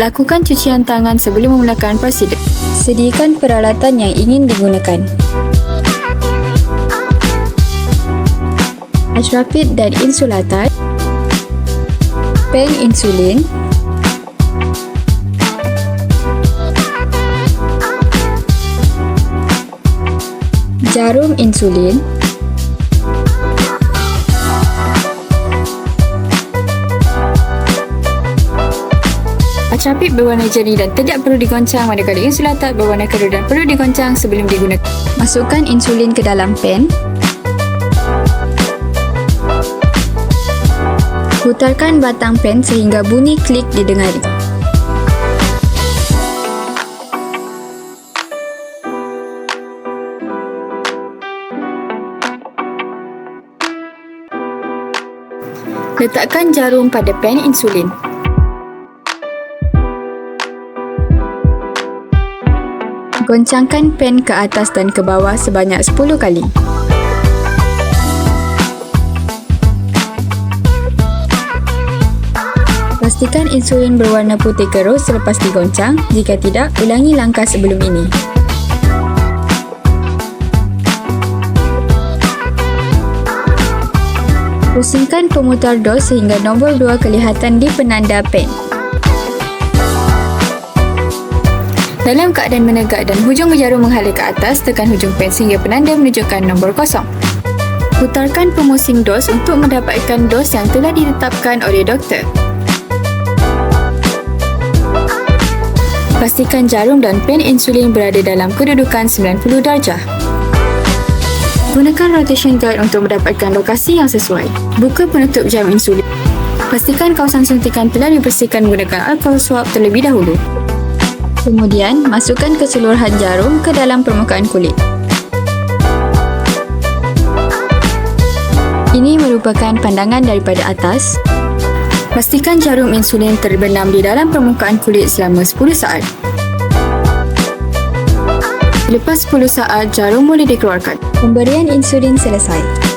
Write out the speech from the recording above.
Lakukan cucian tangan sebelum memulakan prosedur. Sediakan peralatan yang ingin digunakan. Rapid dan insulator, Pen insulin, jarum insulin, Rapid berwarna jernih dan tidak perlu digoncang, manakala insulator berwarna keruh dan perlu digoncang sebelum digunakan. masukkan insulin ke dalam pen. Putarkan batang pen sehingga bunyi klik didengari. Letakkan jarum pada pen insulin. Goncangkan pen ke atas dan ke bawah sebanyak 10 kali. Pastikan insulin berwarna putih keruh selepas digoncang. Jika tidak, ulangi langkah sebelum ini. Pusingkan pemutar dos sehingga nombor 2 kelihatan di penanda pen. Dalam keadaan menegak dan hujung jarum menghala ke atas, tekan hujung pen sehingga penanda menunjukkan nombor kosong. Putarkan pemusing dos untuk mendapatkan dos yang telah ditetapkan oleh doktor. Pastikan jarum dan pen insulin berada dalam kedudukan 90 darjah. Gunakan rotation guide untuk mendapatkan lokasi yang sesuai. Buka penutup jam insulin. Pastikan kawasan suntikan telah dibersihkan menggunakan alkohol swab terlebih dahulu. Kemudian, masukkan keseluruhan jarum ke dalam permukaan kulit. Ini merupakan pandangan daripada atas. Pastikan jarum insulin terbenam di dalam permukaan kulit selama 10 saat. Lepas 10 saat, jarum boleh dikeluarkan. Pemberian insulin selesai.